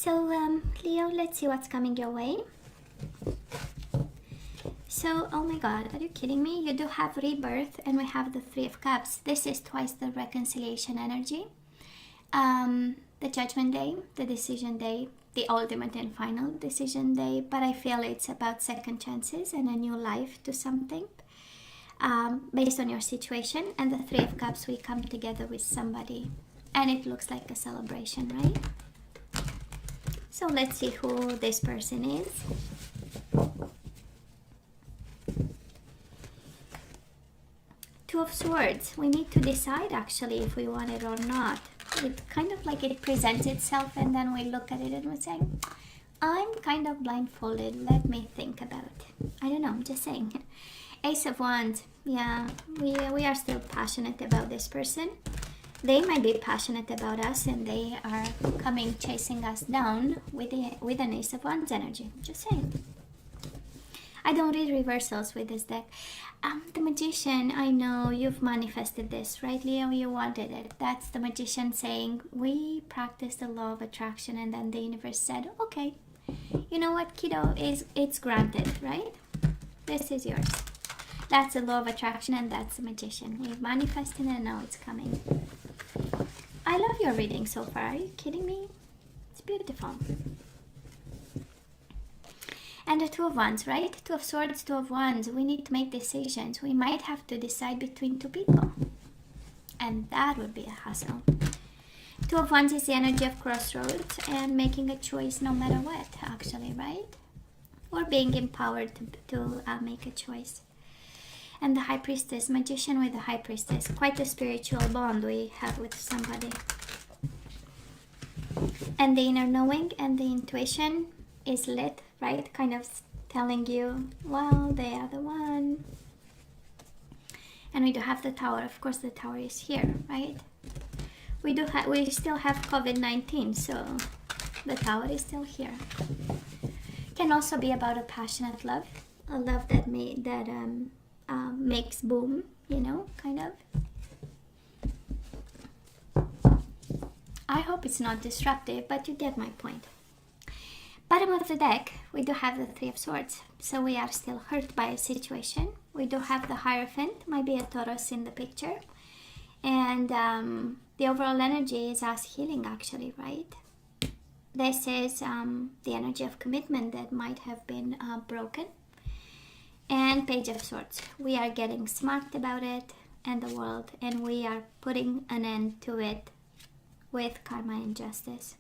So, Leo, let's see what's coming your way. So, oh my God, are you kidding me? You do have rebirth, and we have the Three of Cups. This is twice the reconciliation energy. The Judgment Day, the Decision Day, the ultimate and final decision day. But I feel it's about second chances and a new life to something. Based on your situation. And the Three of Cups, we come together with somebody. And it looks like a celebration, right? So let's see who this person is. Two of Swords. We need to decide actually if we want it or not. It kind of like it presents itself and then we look at it and we say, I'm kind of blindfolded. Let me think about it. I don't know, I'm just saying. Ace of Wands. Yeah, we are still passionate about this person. They might be passionate about us and they are coming chasing us down with an Ace of Wands energy. Just saying. I don't read reversals with this deck. The Magician, I know you've manifested this, right, Leo? You wanted it. That's the Magician saying, we practice the law of attraction, and then the universe said, okay, you know what, kiddo, it's granted, right? This is yours. That's the law of attraction, and that's the Magician. We've manifested and now it's coming. I love your reading so far. Are you kidding me? It's beautiful. And the Two of Wands, right? Two of Swords, Two of Wands. We need to make decisions. We might have to decide between two people. And that would be a hassle. Two of Wands is the energy of crossroads and making a choice no matter what, actually, right? Or being empowered to make a choice. And the High Priestess, Magician with the High Priestess. Quite a spiritual bond we have with somebody. And the inner knowing and the intuition is lit, right? Kind of telling you, well, they are the one. And we do have the Tower. Of course, the Tower is here, right? We still have COVID-19, so the Tower is still here. Can also be about a passionate love, a love that makes boom, you know, kind of. I hope it's not disruptive, but you get my point. Bottom of the deck, we do have the Three of Swords. So we are still hurt by a situation. We do have the Hierophant, might be a Taurus in the picture. And the overall energy is us healing actually, right? This is the energy of commitment that might have been broken. And Page of Swords. We are getting smart about it and the world. And we are putting an end to it with karma and justice.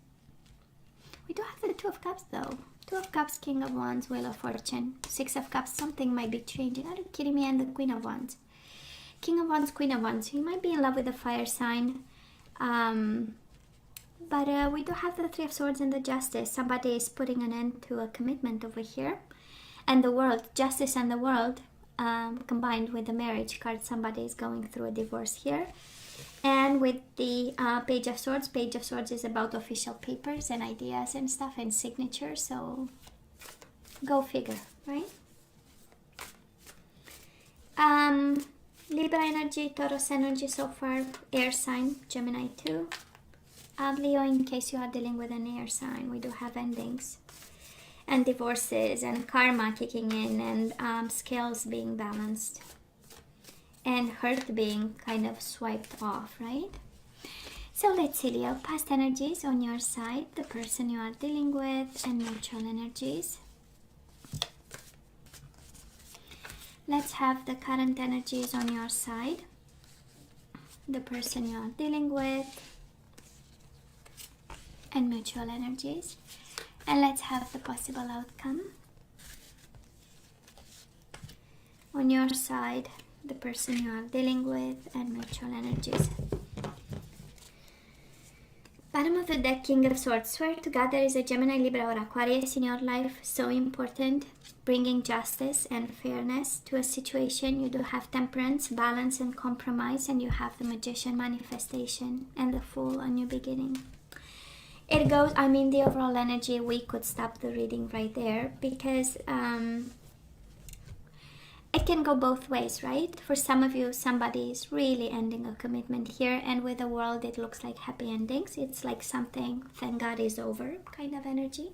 We do have the Two of Cups though. Two of Cups, King of Wands, Wheel of Fortune. Six of Cups, something might be changing. Are you kidding me? And the Queen of Wands. King of Wands, Queen of Wands. You might be in love with a fire sign. But we do have the Three of Swords and the Justice. Somebody is putting an end to a commitment over here. And the World, Justice and the World, combined with the Marriage card. Somebody is going through a divorce here. And with the Page of Swords is about official papers and ideas and stuff and signatures. So go figure, right? Libra energy, Taurus energy so far, air sign, Gemini too. Leo, in case you are dealing with an air sign, we do have endings and divorces and karma kicking in and scales being balanced. And hurt being kind of swiped off, right? So let's see, Leo, past energies on your side, the person you are dealing with, and mutual energies. Let's have the current energies on your side, the person you are dealing with, and mutual energies. And let's have the possible outcome. On your side, the person you are dealing with, and mutual energies. Bottom of the deck, King of Swords. Swear to God there is a Gemini, Libra, or Aquarius in your life. So important. Bringing justice and fairness to a situation. You do have temperance, balance, and compromise. And you have the Magician, manifestation, and the Fool, a new beginning. It goes, I mean, the overall energy, we could stop the reading right there. Because it can go both ways, right? For some of you, somebody is really ending a commitment here, and with the world, it looks like happy endings. It's like something, thank God, is over kind of energy.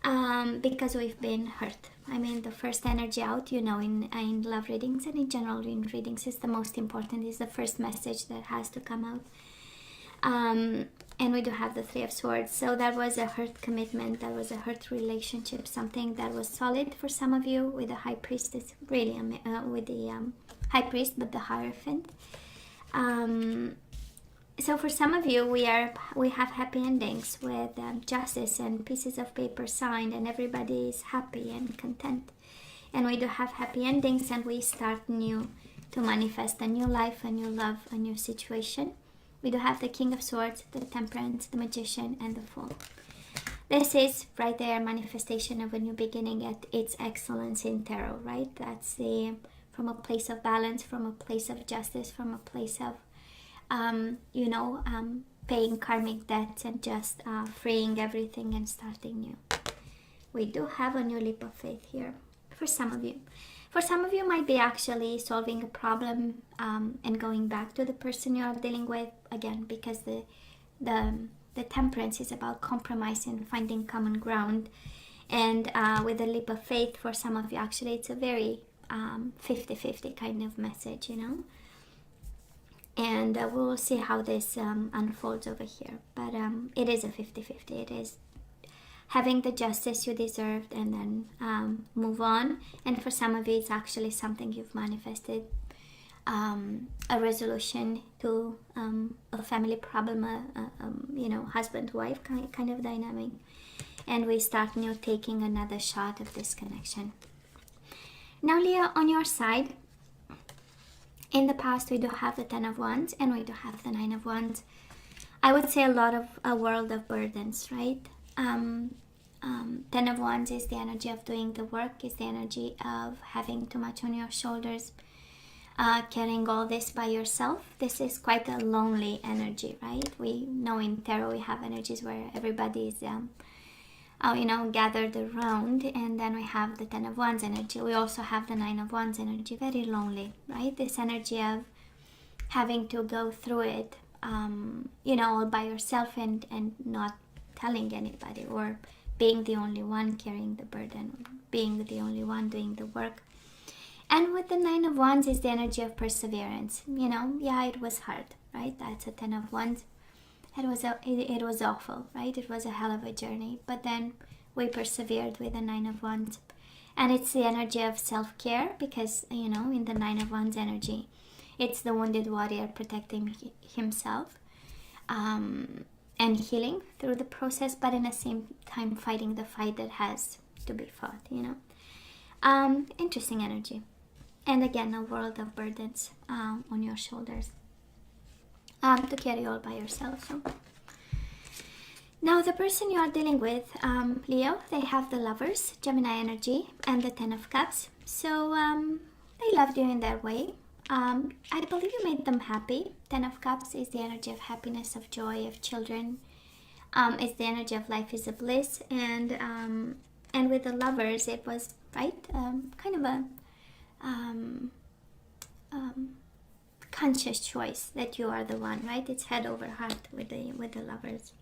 Because we've been hurt. I mean, the first energy out, you know, in love readings and in general in readings, is the most important, is the first message that has to come out. And we do have the Three of Swords. So that was a hurt commitment, that was a hurt relationship, something that was solid for some of you, with the High Priestess, really, with the High Priest, but the Hierophant. So for some of you, we have happy endings with justice and pieces of paper signed, and everybody is happy and content. And we do have happy endings, and we start new, to manifest a new life, a new love, a new situation. We do have the King of Swords, the Temperance, the Magician, and the Fool. This is right there, manifestation of a new beginning at its excellence in tarot, right? That's from a place of balance, from a place of justice, from a place of paying karmic debts and just freeing everything and starting new. We do have a new leap of faith here for some of you. For some of you, might be actually solving a problem and going back to the person you are dealing with again, because the Temperance is about compromise and finding common ground. And with the leap of faith, for some of you, actually, it's a very 50-50 kind of message, you know. And we'll see how this unfolds over here. But it is a 50-50. It is having the justice you deserved and then move on. And for some of you, it's actually something you've manifested, a resolution to a family problem, husband-wife kind of dynamic. And we start new, taking another shot of this connection. Now, Leo, on your side, in the past, we do have the Ten of Wands and we do have the Nine of Wands. I would say a world of burdens, right? Ten of Wands is the energy of doing the work, is the energy of having too much on your shoulders, carrying all this by yourself. This is quite a lonely energy, right? We know in tarot we have energies where everybody is gathered around, and then we have the Ten of Wands energy. We also have the Nine of Wands energy, very lonely, right? This energy of having to go through it, all by yourself and not telling anybody, or being the only one carrying the burden, being the only one doing the work. And with the Nine of Wands is the energy of perseverance. It was hard, right? That's a Ten of Wands. It was awful, right? It was a hell of a journey, but then we persevered with the Nine of Wands. And it's the energy of self-care, because in the Nine of Wands energy, it's the wounded warrior protecting himself and healing through the process, but in the same time fighting the fight that has to be fought. Interesting energy. And again, a world of burdens on your shoulders, to carry all by yourself. So now the person you are dealing with, Leo, they have the Lovers, Gemini energy, and the Ten of Cups. So they loved you in their way. I believe you made them happy. Ten of Cups is the energy of happiness, of joy, of children. It's the energy of life is a bliss. And with the Lovers, it was, right, kind of a conscious choice that you are the one, right? It's head over heart with the Lovers.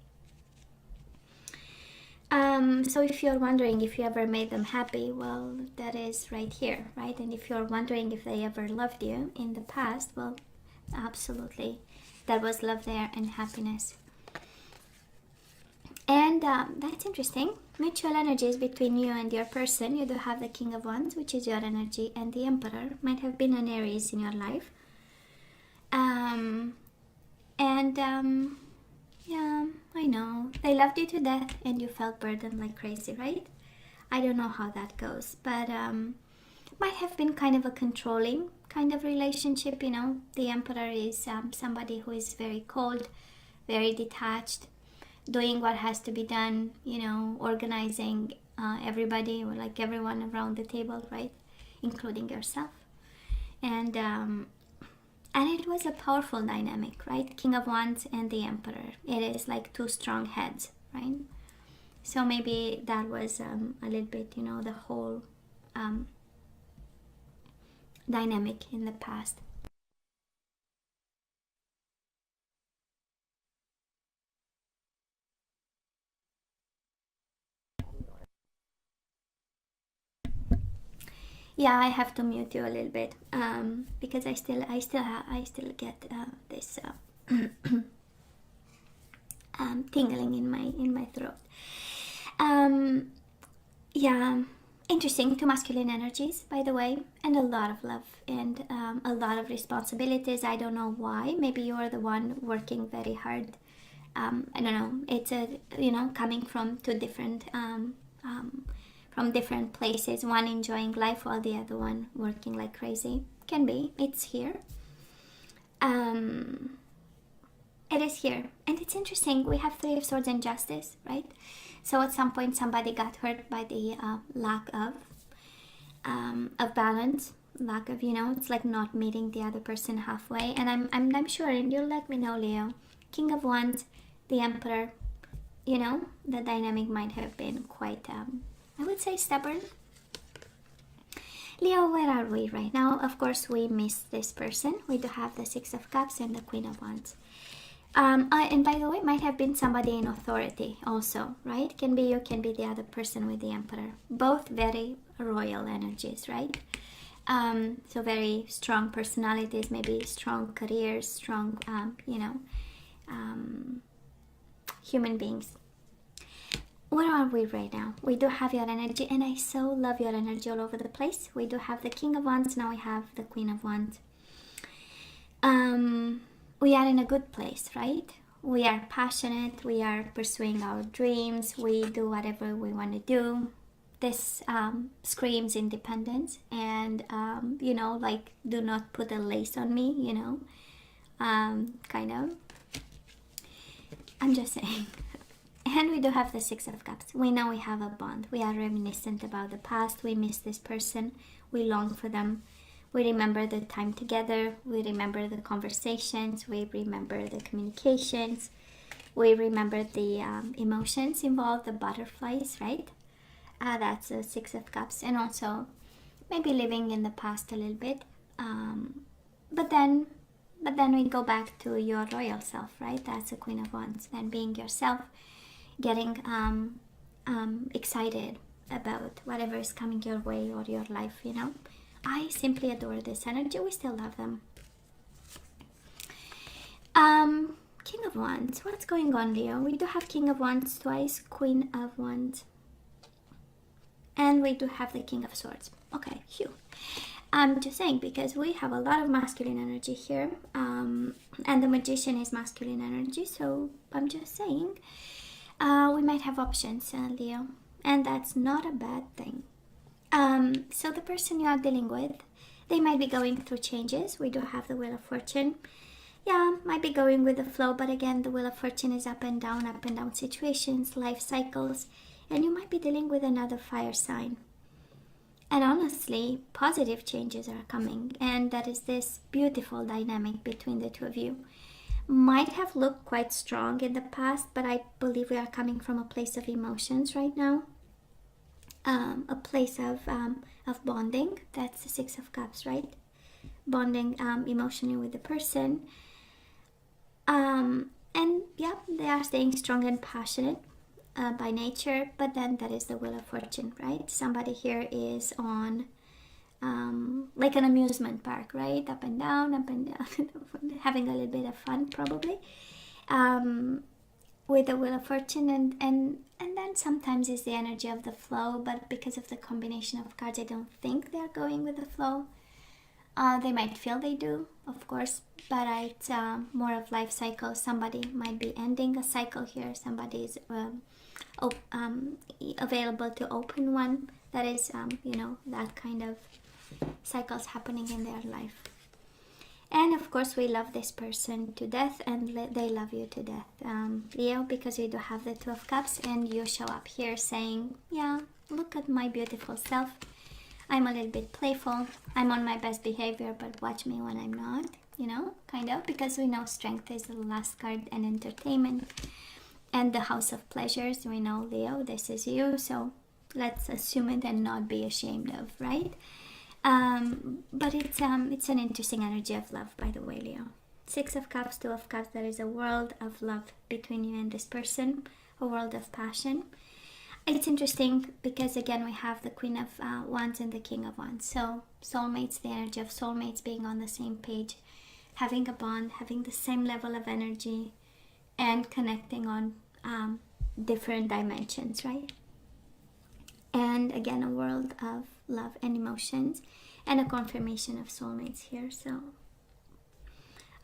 So if you're wondering if you ever made them happy, well, that is right here, right? And if you're wondering if they ever loved you in the past, well, absolutely, that was love there and happiness. And that's interesting. Mutual energies between you and your person. You do have the King of Wands, which is your energy, and the Emperor. Might have been an Aries in your life. Yeah, I know. They loved you to death and you felt burdened like crazy, right? I don't know how that goes, but might have been kind of a controlling kind of relationship, The Emperor is somebody who is very cold, very detached, doing what has to be done, organizing everybody, or like everyone around the table, right? Including yourself. And it was a powerful dynamic, right? King of Wands and the Emperor. It is like two strong heads, right? So maybe that was a little bit, the whole dynamic in the past. Yeah, I have to mute you a little bit because I still get this tingling in my throat. Yeah, interesting. Two masculine energies, by the way, and a lot of love and a lot of responsibilities. I don't know why. Maybe you're the one working very hard. I don't know. It's coming from two different from different places. One enjoying life while the other one working like crazy. Can be. It's here. It is here, and it's interesting. We have Three of Swords and Justice, right? So at some point somebody got hurt by the lack of balance, lack of, it's like not meeting the other person halfway. And I'm sure, and you'll let me know, Leo. King of Wands, the Emperor. The dynamic might have been quite, I would say, stubborn. Leo, where are we right now? Of course, we missed this person. We do have the Six of Cups and the Queen of Wands. And by the way, might have been somebody in authority also, right? Can be you, can be the other person with the Emperor. Both very royal energies, right? So very strong personalities, maybe strong careers, strong, human beings. Where are we right now? We do have your energy, and I so love your energy all over the place. We do have the King of Wands, now we have the Queen of Wands. We are in a good place, right? We are passionate, we are pursuing our dreams, we do whatever we want to do. This screams independence, and like, do not put a lace on me, kind of. I'm just saying. And we do have the Six of Cups. We know we have a bond. We are reminiscent about the past. We miss this person. We long for them. We remember the time together. We remember the conversations. We remember the communications. We remember the emotions involved, the butterflies, right? That's the Six of Cups. And also maybe living in the past a little bit. But then we go back to your royal self, right? That's the Queen of Wands. Then being yourself, getting excited about whatever is coming your way or your life, I simply adore this energy. We still love them. King of Wands. What's going on, Leo? We do have King of Wands twice, Queen of Wands. And we do have the King of Swords. Okay, phew. I'm just saying, because we have a lot of masculine energy here. And the Magician is masculine energy. So I'm just saying, we might have options, Leo. And that's not a bad thing. So the person you are dealing with, they might be going through changes. We do have the Wheel of Fortune. Yeah, might be going with the flow, but again, the Wheel of Fortune is up and down situations, life cycles, and you might be dealing with another fire sign. And honestly, positive changes are coming, and that is this beautiful dynamic between the two of you. Might have looked quite strong in the past, but I believe we are coming from a place of emotions right now. A place of bonding. That's the Six of Cups, right? Bonding emotionally with the person. And yeah, they are staying strong and passionate by nature, but then that is the Wheel of Fortune, right? Somebody here is on like an amusement park, right? Up and down, having a little bit of fun probably. With the Wheel of Fortune, and then sometimes it's the energy of the flow, but because of the combination of cards, I don't think they're going with the flow. They might feel they do, of course, but it's more of life cycle. Somebody might be ending a cycle here. Somebody is available to open one. That is, that kind of cycles happening in their life. And of course, we love this person to death, and they love you to death, Leo, because we do have the Two of Cups, and you show up here saying, yeah, look at my beautiful self. I'm a little bit playful. I'm on my best behavior, but watch me when I'm not, kind of, because we know strength is the last card, and entertainment, and the House of Pleasures. We know, Leo, this is you, so let's assume it and not be ashamed of, right? But it's an interesting energy of love, by the way, Leo. Six of Cups, Two of Cups. There is a world of love between you and this person, a world of passion. It's interesting because again we have the Queen of Wands and the King of Wands. So soulmates, the energy of soulmates being on the same page, having a bond, having the same level of energy, and connecting on different dimensions, right? And again, a world of love and emotions, and a confirmation of soulmates here. So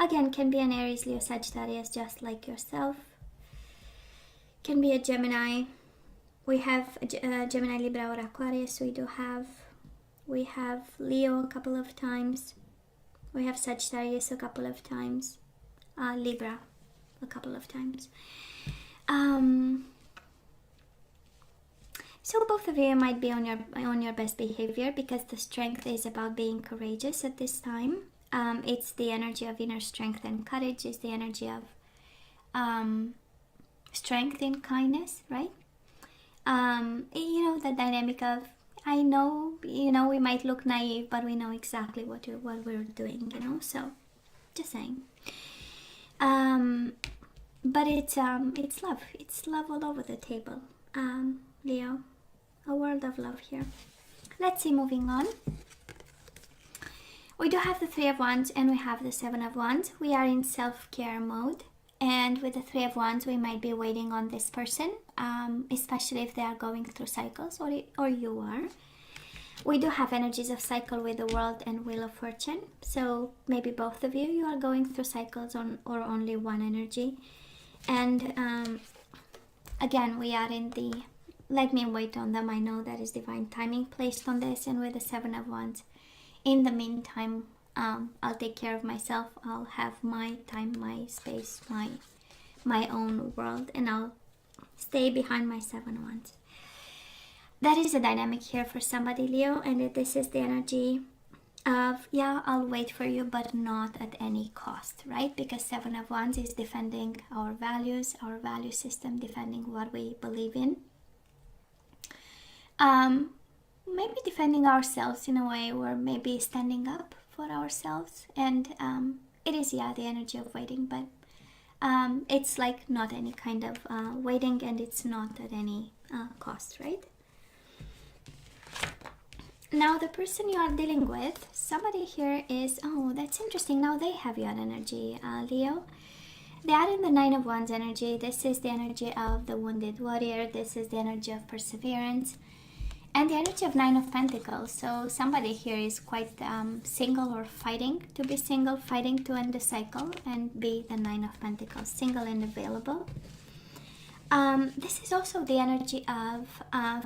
again, can be an Aries, Leo, Sagittarius, just like yourself. Can be a Gemini. We have a Gemini, Libra, or Aquarius. We have Leo a couple of times. We have Sagittarius a couple of times. Libra a couple of times. So both of you might be on your best behavior, because the strength is about being courageous at this time. It's the energy of inner strength and courage. It's the energy of strength and kindness, right? The dynamic of, I know, we might look naive, but we know exactly what we're doing, so just saying. But it's love. It's love all over the table, Leo. A world of love here. Let's see, moving on. We do have the Three of Wands and we have the Seven of Wands. We are in self-care mode. And with the Three of Wands, we might be waiting on this person, especially if they are going through cycles, or you are. We do have energies of cycle with the World and Wheel of Fortune. So maybe both of you are going through cycles or only one energy. And again, we are in the let me wait on them. I know there is divine timing placed on this. And with the Seven of Wands, in the meantime, I'll take care of myself. I'll have my time, my space, my own world, and I'll stay behind my Seven of Wands. That is a dynamic here for somebody, Leo, and this is the energy of, yeah, I'll wait for you, but not at any cost, right? Because Seven of Wands is defending our values, our value system, defending what we believe in. Maybe defending ourselves in a way, or maybe standing up for ourselves. And it is, yeah, the energy of waiting, but it's like not any kind of waiting, and it's not at any cost, right? Now the person you are dealing with, somebody here is, oh, that's interesting. Now they have your energy, Leo. They are in the Nine of Wands energy. This is the energy of the wounded warrior. This is the energy of perseverance. And the energy of Nine of Pentacles. So somebody here is quite single, or fighting to be single, fighting to end the cycle and be the Nine of Pentacles, single and available. This is also the energy of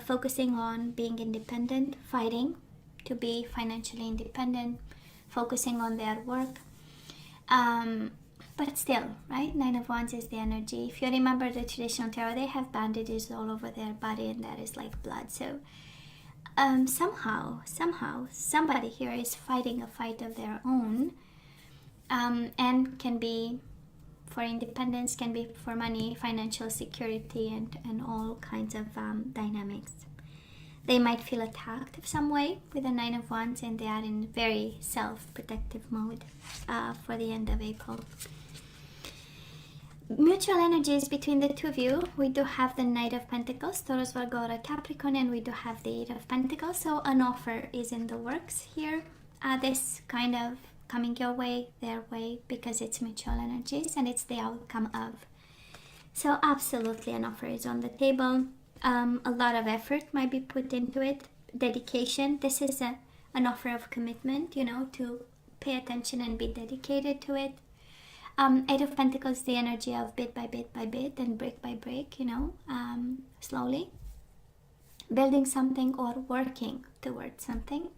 focusing on being independent, fighting to be financially independent, focusing on their work. But still, right? Nine of Wands is the energy. If you remember the traditional tarot, they have bandages all over their body, and that is like blood. So somehow, somebody here is fighting a fight of their own, and can be for independence, can be for money, financial security, and all kinds of dynamics. They might feel attacked in some way with the Nine of Wands, and they are in very self-protective mode for the end of April. Mutual energies between the two of you. We do have the Knight of Pentacles, Taurus, Virgo, or Capricorn, and we do have the Eight of Pentacles. So an offer is in the works here. This kind of coming your way, their way, because it's mutual energies and it's the outcome of. So absolutely an offer is on the table. A lot of effort might be put into it. Dedication. This is an offer of commitment, to pay attention and be dedicated to it. Eight of Pentacles, the energy of bit by bit by bit and break by break, slowly building something or working towards something.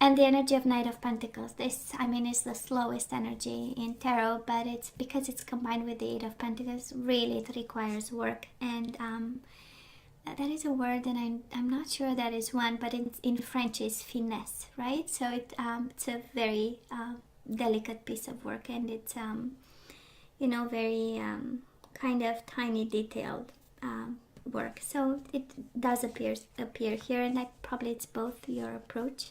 And the energy of Knight of Pentacles, this, is the slowest energy in tarot, but it's because it's combined with the Eight of Pentacles, really it requires work. And that is a word, and I'm not sure that is one, but in French is finesse, right? So it's a very delicate piece of work, and it's very kind of tiny detailed work. So it does appear here, and probably it's both your approach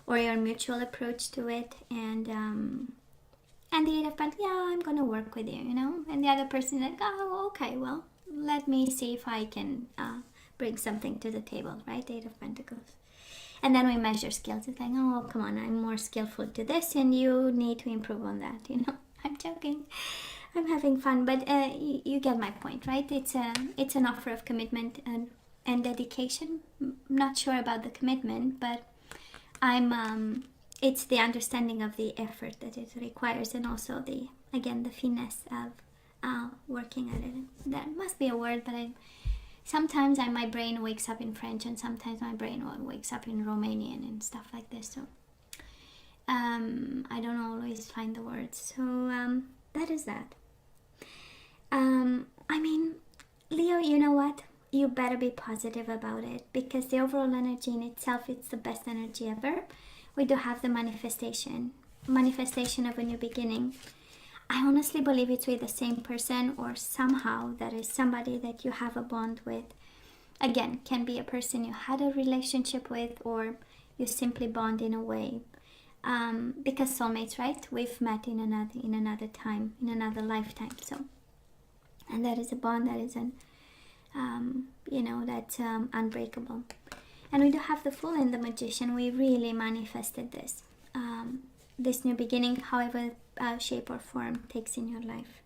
or your mutual approach to it. And the Eight of Pentacles, yeah, I'm gonna work with you, you know. And the other person like, oh, okay, well, let me see if I can bring something to the table, right? Eight of Pentacles. And then we measure skills. It's like, oh, come on, I'm more skillful to this, and you need to improve on that, you know. I'm joking. I'm having fun, but you get my point, right? It's an offer of commitment and dedication. Not sure about the commitment, but it's the understanding of the effort that it requires, and also the finesse of working at it. That must be a word, but sometimes my brain wakes up in French, and sometimes my brain wakes up in Romanian and stuff like this. So I don't always find the words. So that is that. I mean, Leo, you know what? You better be positive about it, because the overall energy in itself, it's the best energy ever. We do have the manifestation of a new beginning. I honestly believe it's with the same person, or somehow that is somebody that you have a bond with. Again, can be a person you had a relationship with, or you simply bond in a way. Because soulmates, right? We've met in another time, in another lifetime. So, and that is a bond that is that's unbreakable. And we do have the Fool and the Magician. We really manifested this. This new beginning, however shape or form takes in your life.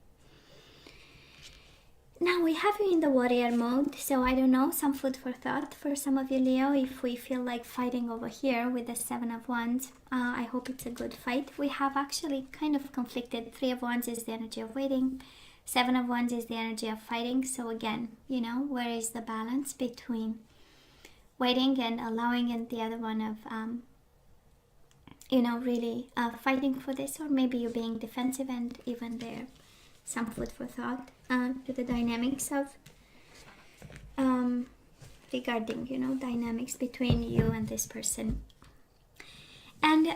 Now we have you in the warrior mode, so I don't know, some food for thought for some of you, Leo. If we feel like fighting over here with the Seven of Wands, I hope it's a good fight. We have actually kind of conflicted. Three of Wands is the energy of waiting. Seven of Wands is the energy of fighting. So again, where is the balance between waiting and allowing, and the other one of really fighting for this, or maybe you being defensive, and even there, some food for thought to the dynamics of regarding dynamics between you and this person. And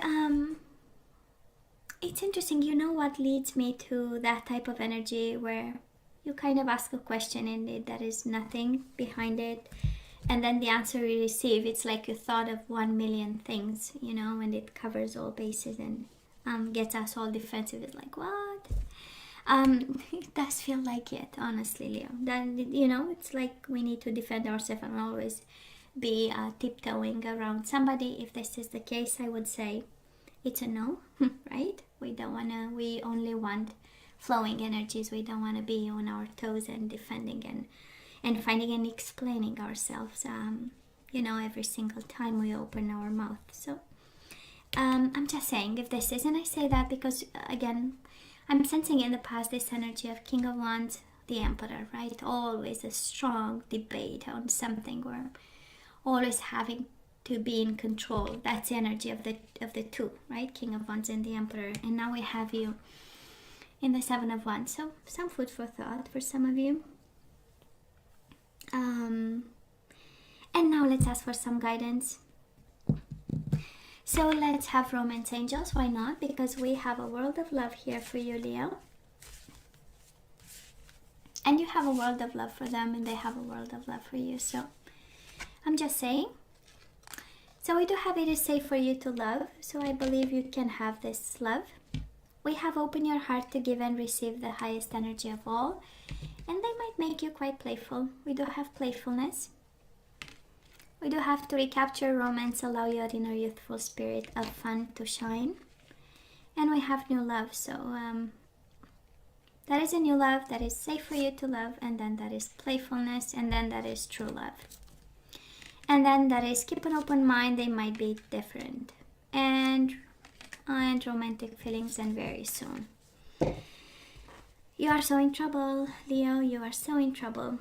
it's interesting, what leads me to that type of energy where you kind of ask a question and there is nothing behind it. And then the answer you receive, it's like you thought of 1 million things, and it covers all bases and gets us all defensive. It's like, what? It does feel like it, honestly, Leo. Then, it's like we need to defend ourselves and always be tiptoeing around somebody. If this is the case, I would say it's a no, right? We only want flowing energies. We don't want to be on our toes and defending and finding and explaining ourselves, every single time we open our mouth. So I'm just saying, if this is, and I say that because, again, I'm sensing in the past this energy of King of Wands, the Emperor, right? Always a strong debate on something, or always having to be in control. That's the energy of the two, right? King of Wands and the Emperor. And now we have you in the Seven of Wands. So some food for thought for some of you. And now let's ask for some guidance. So let's have romance angels. Why not? Because we have a world of love here for you, Leo. And you have a world of love for them, and they have a world of love for you. So I'm just saying. So we do have it is safe for you to love. So I believe you can have this love. We have opened your heart to give and receive the highest energy of all. And they might make you quite playful. We do have playfulness. We do have to recapture romance, allow your inner youthful spirit of fun to shine. And we have new love. So that is a new love that is safe for you to love. And then that is playfulness. And then that is true love. And then that is keep an open mind. They might be different. And romantic feelings, and very soon. You are so in trouble, Leo. You are so in trouble.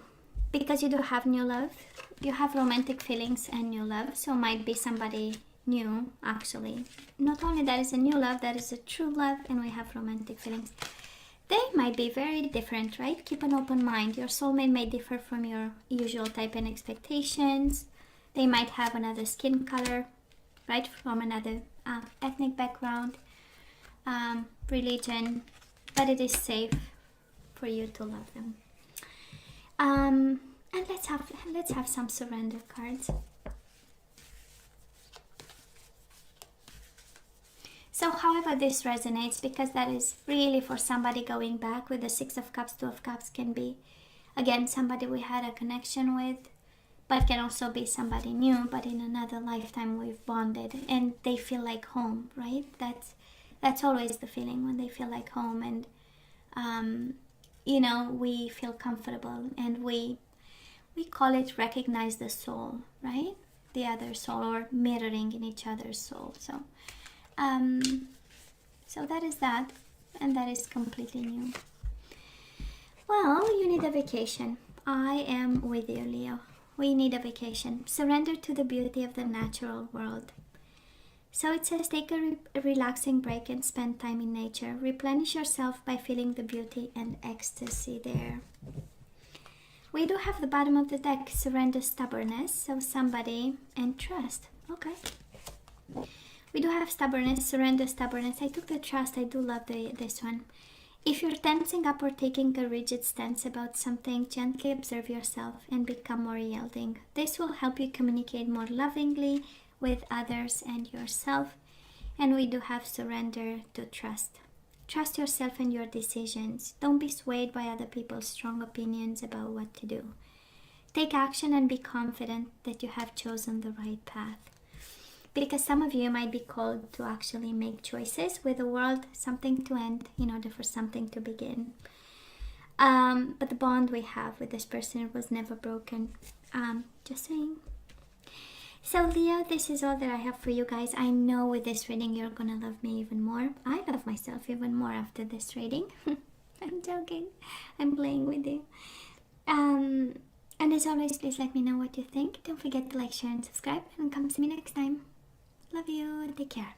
Because you do have new love. You have romantic feelings and new love. So might be somebody new, actually. Not only that is a new love, that is a true love. And we have romantic feelings. They might be very different, right? Keep an open mind. Your soulmate may differ from your usual type and expectations. They might have another skin color, right? From another ethnic background, religion. But it is safe for you to love them. And let's have some surrender cards. So however this resonates, because that is really for somebody going back with the Six of Cups, Two of Cups can be, again, somebody we had a connection with, but can also be somebody new, but in another lifetime we've bonded and they feel like home, right? That's always the feeling, when they feel like home, and you know, we feel comfortable, and we call it recognize the soul, right? The other soul, or mirroring in each other's soul. So so that is that, and that is completely new. Well, you need a vacation. I am with you, Leo. We need a vacation. Surrender to the beauty of the natural world. So it says take a relaxing break and spend time in nature. Replenish yourself by feeling the beauty and ecstasy there. We do have the bottom of the deck, surrender stubbornness. So somebody, and trust. Okay. We do have stubbornness, surrender stubbornness. I took the trust. I do love this one. If you're tensing up or taking a rigid stance about something, gently observe yourself and become more yielding. This will help you communicate more lovingly with others and yourself. And we do have surrender to trust. Trust yourself and your decisions. Don't be swayed by other people's strong opinions about what to do. Take action and be confident that you have chosen the right path. Because some of you might be called to actually make choices with the world, something to end in order for something to begin. But the bond we have with this person was never broken. Just saying. So Leo, this is all that I have for you guys. I know with this reading you're gonna love me even more. I love myself even more after this reading. I'm joking. I'm playing with you. And as always, please let me know what you think. Don't forget to like, share, and subscribe. And come see me next time. Love you. Take care.